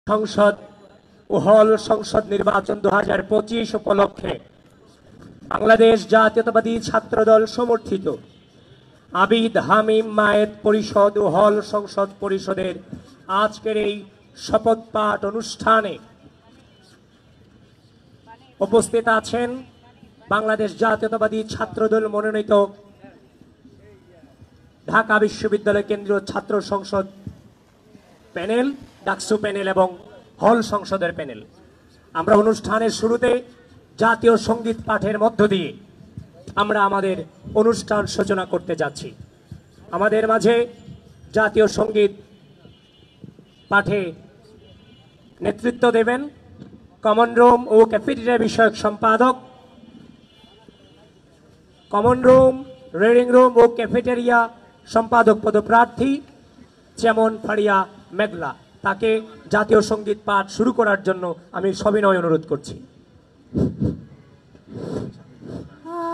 সংসদ ও হল সংসদ নির্বাচন 2025 উপলক্ষে বাংলাদেশ জাতীয়তাবাদী ছাত্রদল সমর্থিত আবিদ হামিম মায়েত পরিষদ ও হল সংসদ পরিষদের আজকের এই শপথ পাঠ অনুষ্ঠানে উপস্থিত আছেন বাংলাদেশ জাতীয়তাবাদী ছাত্রদল মনোনীত ঢাকা বিশ্ববিদ্যালয় কেন্দ্রীয় ছাত্র সংসদ প্যানেল, ডাকসু প্যানেল এবং হল সংসদের প্যানেল। আমরা অনুষ্ঠানের শুরুতে জাতীয় সঙ্গীত পাঠের মধ্য দিয়ে আমরা আমাদের অনুষ্ঠান সূচনা করতে যাচ্ছি। আমাদের মাঝে জাতীয় সঙ্গীত পাঠে নেতৃত্ব দেবেন কমন রুম ও ক্যাফেটেরিয়া বিষয়ক সম্পাদক, কমন রুম, রিডিং রুম ও ক্যাফেটেরিয়া সম্পাদক পদপ্রার্থী যেমন ফারিয়া মেঘলা। তাকে জাতীয় সঙ্গীত পাঠ শুরু করার জন্য আমি সবিনয় অনুরোধ করছি।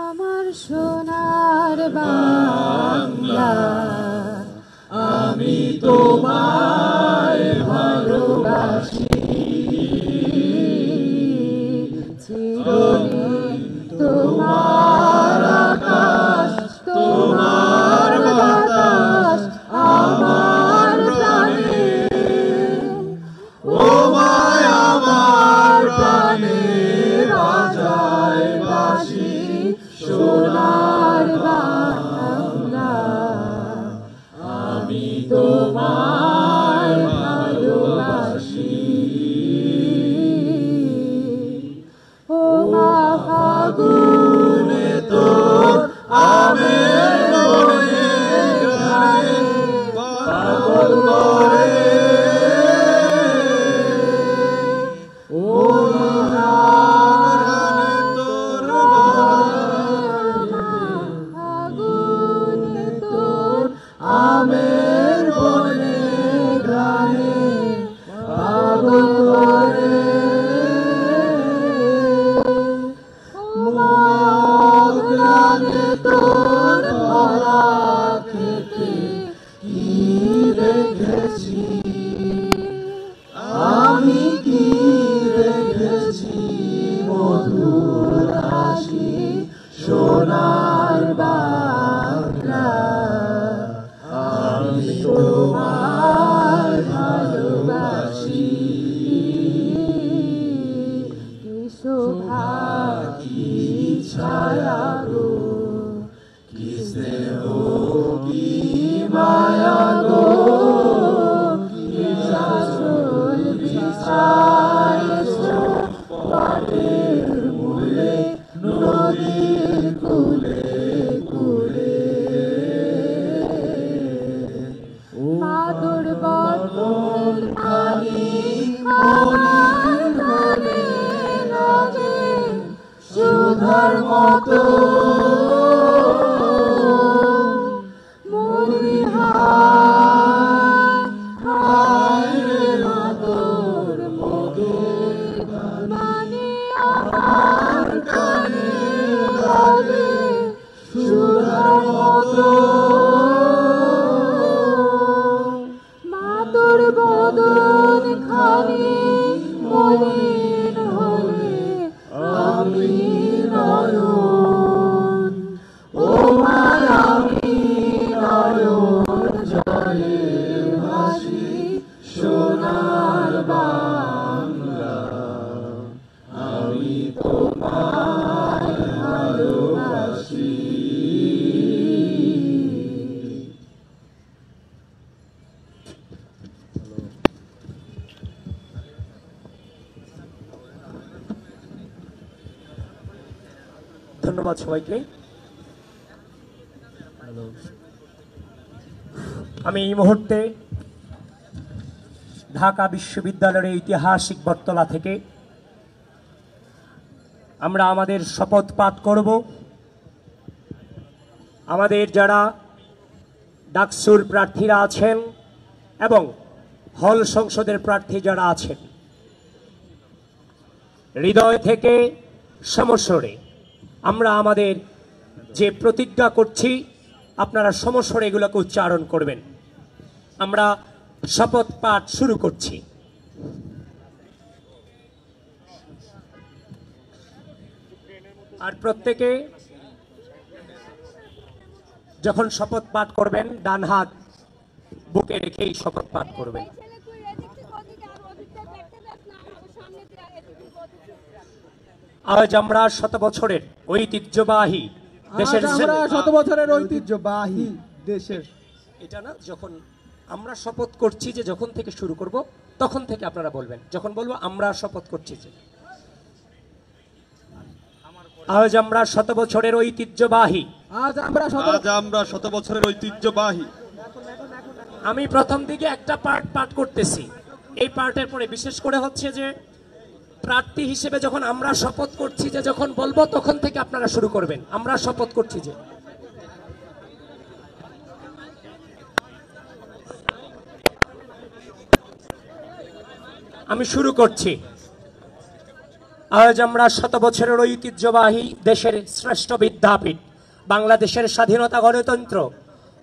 আমার সোনার বাংলা, আমি তোমায় ভালোবাসি, চিরদিন তোমার আকাশ, তোমার বাতাস আমার প্রাণে, ও মায় আমার প্রাণে বাজায় বাঁশি সোনার বাংলা, আমি তোমায় ভালোবাসি। ও মা ফাগুনে তোর আমের বনে গায়ে পাগল করে, ও ফাগুনে তোর আমের বনে গায়ে পাগল করে, গানে তোর ভরা খেতে কি রেখেছি, আমি কি রেখেছি মধুর হাসি সোনার বাংলা, আমি তোমায় ভালোবাসি। কি শোভা কি ছায়া গো, কি স্নেহ কি মায়া গো, কি আঁচল বিছায়েছো পাটের মূলে নদীর কূলে কূলে, মাদুর বদল খানি মনের ধনে লাগে সুধার মতো, তোর মুখের বাণী আমার কানে লাগে সুধার মতো, মাতর বদন খানি মলিন হলে আমি নয়ন, ও মায় আমি নয়ন জলে ভাসি সোনার বাংলা, আমি তোমায় ভালোবাসি। ধন্যবাদ সবাইকে। আমি এই মুহূর্তে ঢাকা বিশ্ববিদ্যালয়ের ঐতিহাসিক বটতলা থেকে আমরা আমাদের শপথ পাঠ করব। আমাদের যারা ডাকসুর প্রার্থীরা আছেন এবং হল সংসদের প্রার্থী যারা আছেন, হৃদয় থেকে সমস্বরে আমরা আমাদের যে প্রতিজ্ঞা করছি আপনারা সমস্বরে এগুলোকে উচ্চারণ করবেন। আমরা শপথ পাঠ শুরু করছি। আর প্রত্যেকে যখন শপথ পাঠ করবেন ডান হাত বুকে রেখেই শপথ পাঠ করবেন। আজ আমরা 100 বছরের ঐতিহ্যবাহী দেশের শত বছরের ঐতিহ্যবাহী দেশের এটা না, যখন আমরা শপথ করছি যে যখন থেকে শুরু করব তখন থেকে আপনারা বলবেন, যখন বলবো আমরা শপথ করছি যে আজ আমরা 100 বছরের ঐতিহ্যবাহী, আজ আমরা 100 বছরের ঐতিহ্যবাহী। আমি প্রথম দিকে একটা পাঠ করতেছি, এই পার্টের পরে বিশেষ করে হচ্ছে যে প্রার্থী হিসেবে যখন আমরা শপথ করছি যে যখন বলবো তখন থেকে আপনারা শুরু করবেন। আমরা শপথ করছি যে আমি শুরু করছি। আজ আমরা 100 বছরের ঐতিহ্যবাহী দেশের শ্রেষ্ঠ বিদ্যাপীঠ, বাংলাদেশের স্বাধীনতা, গণতন্ত্র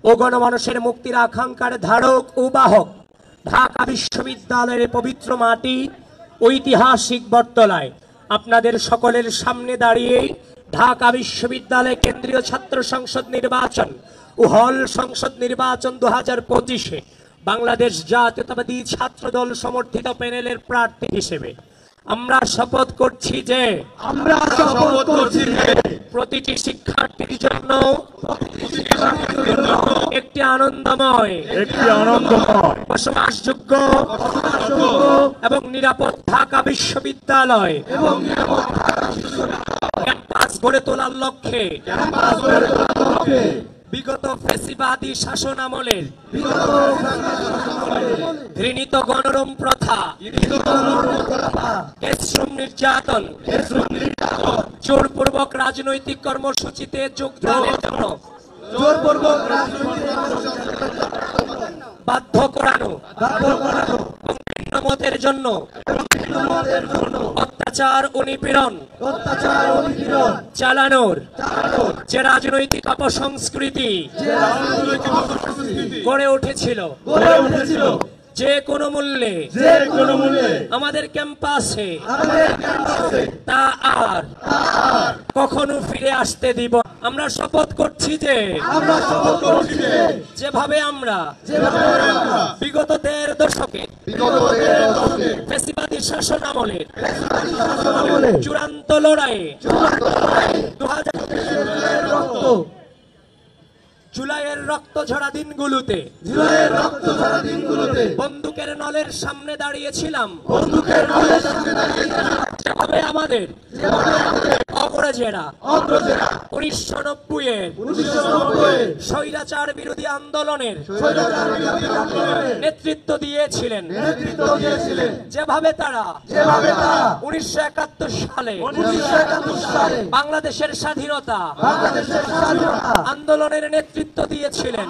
ও গণমানুষের মুক্তির আকাঙ্ক্ষার ধারক ও বাহক ঢাকা বিশ্ববিদ্যালয়ের পবিত্র মাটি ঐতিহাসিক বটতলায় আপনাদের সকলের সামনে দাঁড়িয়ে ঢাকা বিশ্ববিদ্যালয় কেন্দ্রীয় ছাত্র সংসদ নির্বাচন ও হল সংসদ নির্বাচন 2025-এ বাংলাদেশ জাতীয়তাবাদী ছাত্র দল সমর্থিত প্যানেলের প্রার্থী হিসেবে আমরা শপথ করছি যে প্রতিটি শিক্ষার্থীর জন্য একটি আনন্দময় বসবাসযোগ্য এবং নিরাপদ ঢাকা বিশ্ববিদ্যালয় ক্যাম্পাস গড়ে তোলার লক্ষ্যে বিগত ফ্যাসিবাদী শাসন আমলের ঘৃণিত গণরম প্রথা, দেশশ্রম নির্যাতন, জোরপূর্বক রাজনৈতিক কর্মসূচিতে যোগদানের জন্য বাধ্য করানো, মতের জন্য অত্যাচার ও নিপীড়ন চালানোর যে রাজনৈতিক অপসংস্কৃতি গড়ে উঠেছিল, যে কোনো মূল্যে আমাদের ক্যাম্পাসে তা আর কখনো ফিরে আসতে দিব। আমরা শপথ করছি যে যেভাবে আমরা বিগত 1.5 দশকে ফ্যাসিবাদী শাসন আমলের চূড়ান্ত লড়াইয়ে জুলাইয়ের রক্ত ঝরা দিনগুলোতে বন্দুকের নলের সামনে দাঁড়িয়েছিলাম, যেভাবে আমাদের অগ্রজেরা 1990-এর স্বৈরাচার বিরোধী আন্দোলনের নেতৃত্ব দিয়েছিলেন, যেভাবে তারা 1971 সালে বাংলাদেশের স্বাধীনতা আন্দোলনের নেতৃত্ব দিয়েছিলেন।